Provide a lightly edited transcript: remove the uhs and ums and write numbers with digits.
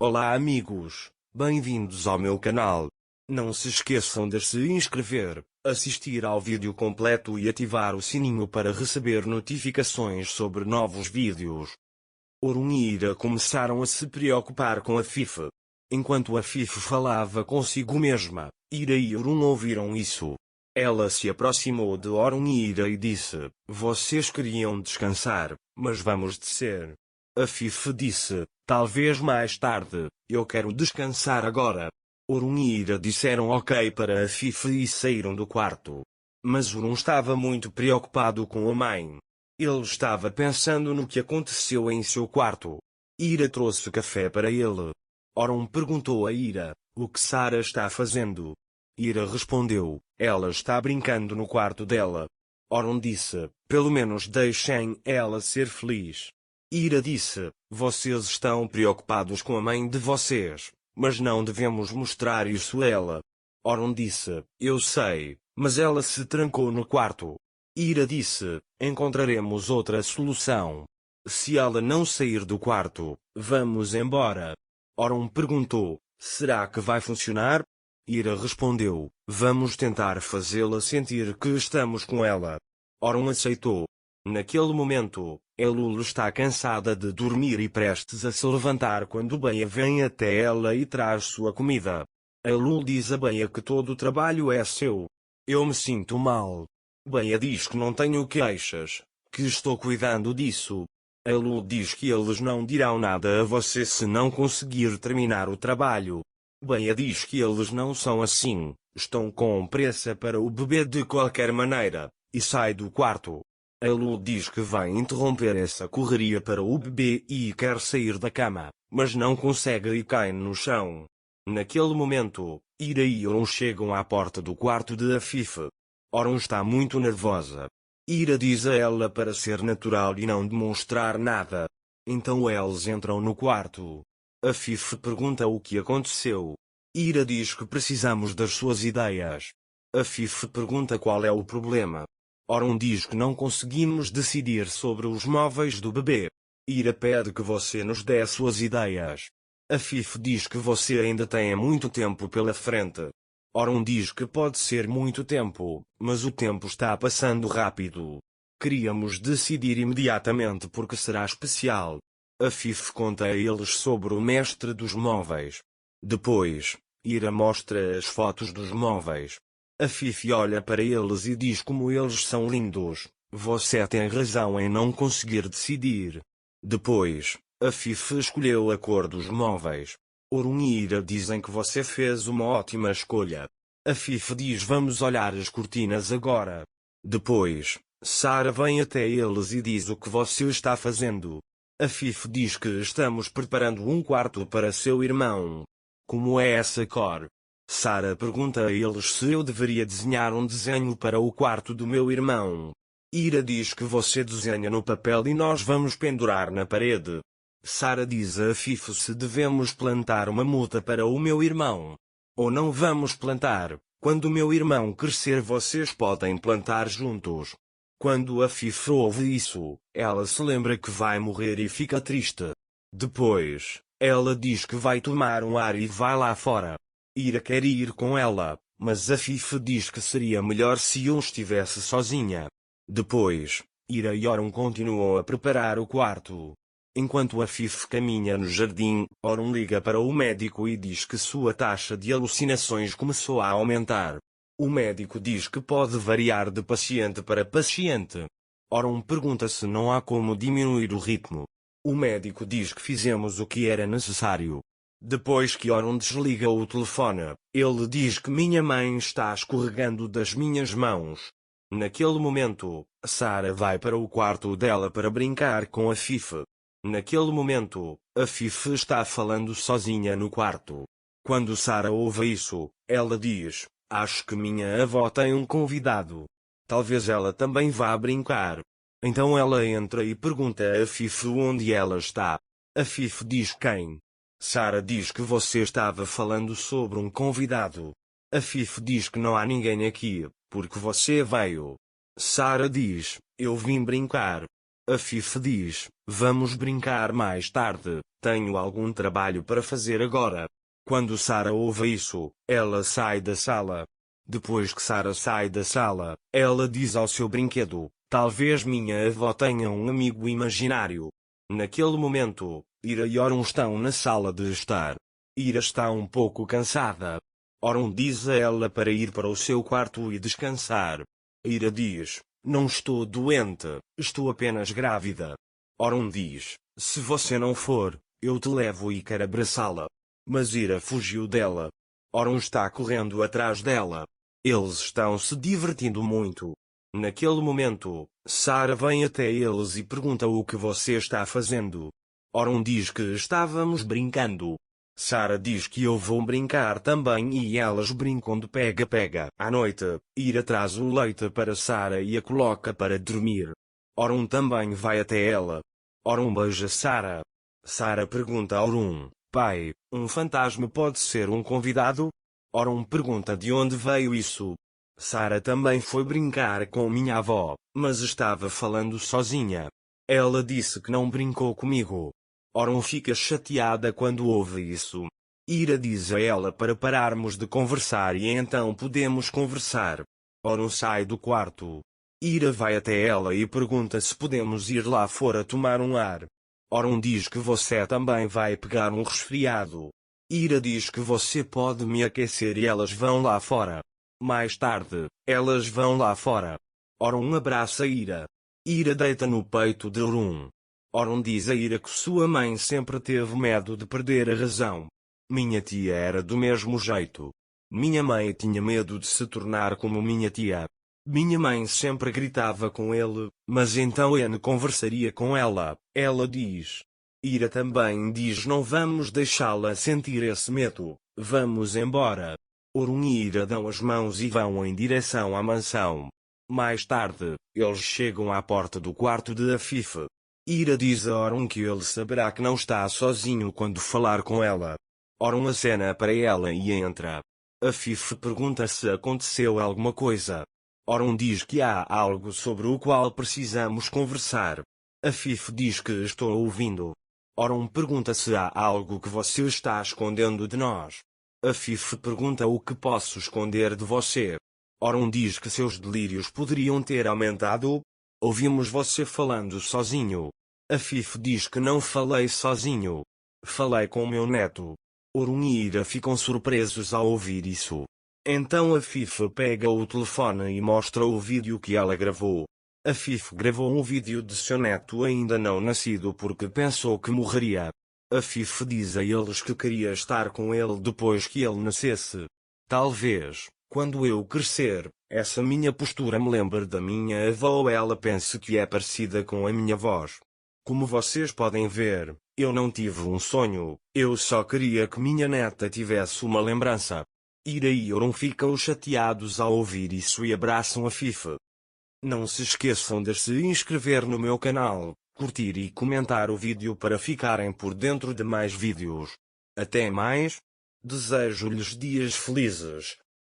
Olá amigos, bem-vindos ao meu canal. Não se esqueçam de se inscrever, assistir ao vídeo completo e ativar o sininho para receber notificações sobre novos vídeos. Orun e Ira começaram a se preocupar com a Fife. Enquanto a Fife falava consigo mesma, Ira e Orun ouviram isso. Ela se aproximou de Orun e Ira e disse: "Vocês queriam descansar, mas vamos descer." A Fife disse: "Talvez mais tarde, eu quero descansar agora." Orun e Ira disseram ok para a Fife e saíram do quarto. Mas Orun estava muito preocupado com a mãe. Ele estava pensando no que aconteceu em seu quarto. Ira trouxe café para ele. Orun perguntou a Ira: "O que Sarah está fazendo?" Ira respondeu: "Ela está brincando no quarto dela." Orun disse: "Pelo menos deixem ela ser feliz." Ira disse: "Vocês estão preocupados com a mãe de vocês, mas não devemos mostrar isso a ela." Orun disse: "Eu sei, mas ela se trancou no quarto." Ira disse: "Encontraremos outra solução. Se ela não sair do quarto, vamos embora." Orun perguntou: "Será que vai funcionar?" Ira respondeu: "Vamos tentar fazê-la sentir que estamos com ela." Orun aceitou. Naquele momento, Elul está cansada de dormir e prestes a se levantar quando Beia vem até ela e traz sua comida. Elul diz a Beia que todo o trabalho é seu. "Eu me sinto mal." Beia diz que não tenho queixas, que estou cuidando disso. Elul diz que eles não dirão nada a você se não conseguir terminar o trabalho. Beia diz que eles não são assim, estão com pressa para o bebê de qualquer maneira, e sai do quarto. Elul diz que vai interromper essa correria para o bebê e quer sair da cama, mas não consegue e cai no chão. Naquele momento, Ira e Orun chegam à porta do quarto de Afife. Orun está muito nervosa. Ira diz a ela para ser natural e não demonstrar nada. Então eles entram no quarto. Afife pergunta o que aconteceu. Ira diz que precisamos das suas ideias. Afife pergunta qual é o problema. Orun diz que não conseguimos decidir sobre os móveis do bebê. Ira pede que você nos dê suas ideias. Afife diz que você ainda tem muito tempo pela frente. Orun diz que pode ser muito tempo, mas o tempo está passando rápido. Queríamos decidir imediatamente porque será especial. Afife conta a eles sobre o mestre dos móveis. Depois, Ira mostra as fotos dos móveis. Afife olha para eles e diz como eles são lindos. Você tem razão em não conseguir decidir. Depois, Afife escolheu a cor dos móveis. Orun e Ira dizem que você fez uma ótima escolha. Afife diz: "Vamos olhar as cortinas agora." Depois, Sarah vem até eles e diz o que você está fazendo. Afife diz que estamos preparando um quarto para seu irmão. Como é essa cor? Sarah pergunta a eles se eu deveria desenhar um desenho para o quarto do meu irmão. Ira diz que você desenha no papel e nós vamos pendurar na parede. Sarah diz a Afife se devemos plantar uma muda para o meu irmão. Ou não vamos plantar. Quando o meu irmão crescer vocês podem plantar juntos. Quando a Afife ouve isso, ela se lembra que vai morrer e fica triste. Depois, ela diz que vai tomar um ar e vai lá fora. Ira quer ir com ela, mas Afife diz que seria melhor se eu estivesse sozinha. Depois, Ira e Orun continuam a preparar o quarto. Enquanto Afife caminha no jardim, Orun liga para o médico e diz que sua taxa de alucinações começou a aumentar. O médico diz que pode variar de paciente para paciente. Orun pergunta se não há como diminuir o ritmo. O médico diz que fizemos o que era necessário. Depois que Orun desliga o telefone, ele diz que minha mãe está escorregando das minhas mãos. Naquele momento, Sarah vai para o quarto dela para brincar com Afife. Naquele momento, Afife está falando sozinha no quarto. Quando Sarah ouve isso, ela diz: "Acho que minha avó tem um convidado. Talvez ela também vá brincar." Então ela entra e pergunta a Afife onde ela está. Afife diz quem. Sarah diz que você estava falando sobre um convidado. Afife diz que não há ninguém aqui, porque você veio. Sarah diz: "Eu vim brincar." A Fifi diz: vamos brincar mais tarde, tenho algum trabalho para fazer agora. Quando Sarah ouve isso, ela sai da sala. Depois que Sarah sai da sala, ela diz ao seu brinquedo: talvez minha avó tenha um amigo imaginário. Naquele momento, Ira e Orun estão na sala de estar. Ira está um pouco cansada. Orun diz a ela para ir para o seu quarto e descansar. Ira diz: não estou doente, estou apenas grávida. Orun diz: se você não for, eu te levo e quero abraçá-la. Mas Ira fugiu dela. Orun está correndo atrás dela. Eles estão se divertindo muito. Naquele momento, Sarah vem até eles e pergunta o que você está fazendo. Orun diz que estávamos brincando. Sarah diz que eu vou brincar também e elas brincam de pega-pega. À noite, Ira traz o leite para Sarah e a coloca para dormir. Orun também vai até ela. Orun beija Sarah. Sarah pergunta a Orun: pai, um fantasma pode ser um convidado? Orun pergunta de onde veio isso. Sarah também foi brincar com minha avó, mas estava falando sozinha. Ela disse que não brincou comigo. Orun fica chateada quando ouve isso. Ira diz a ela para pararmos de conversar e então podemos conversar. Orun sai do quarto. Ira vai até ela e pergunta se podemos ir lá fora tomar um ar. Orun diz que você também vai pegar um resfriado. Ira diz que você pode me aquecer e elas vão lá fora. Mais tarde, elas vão lá fora. Orun abraça Ira. Ira deita no peito de Orun. Orun diz a Ira que sua mãe sempre teve medo de perder a razão. Minha tia era do mesmo jeito. Minha mãe tinha medo de se tornar como minha tia. Minha mãe sempre gritava com ele, mas então N conversaria com ela. Ela diz. Ira também diz: não vamos deixá-la sentir esse medo, vamos embora. Orun e Ira dão as mãos e vão em direção à mansão. Mais tarde, eles chegam à porta do quarto de Afif. Ira diz a Orun que ele saberá que não está sozinho quando falar com ela. Orun acena para ela e entra. Afif pergunta se aconteceu alguma coisa. Orun diz que há algo sobre o qual precisamos conversar. Afif diz que estou ouvindo. Orun pergunta se há algo que você está escondendo de nós. Afif pergunta o que posso esconder de você. Orun diz que seus delírios poderiam ter aumentado. Ouvimos você falando sozinho. Afif diz que não falei sozinho. Falei com meu neto. Orun e Ira ficam surpresos ao ouvir isso. Então Afif pega o telefone e mostra o vídeo que ela gravou. Afif gravou um vídeo de seu neto ainda não nascido porque pensou que morreria. Afif diz a eles que queria estar com ele depois que ele nascesse. Talvez, quando eu crescer, essa minha postura me lembre da minha avó ou ela pense que é parecida com a minha voz. Como vocês podem ver, eu não tive um sonho, eu só queria que minha neta tivesse uma lembrança. Ira e Orun ficam chateados ao ouvir isso e abraçam Afif. Não se esqueçam de se inscrever no meu canal, curtir e comentar o vídeo para ficarem por dentro de mais vídeos. Até mais. Desejo-lhes dias felizes.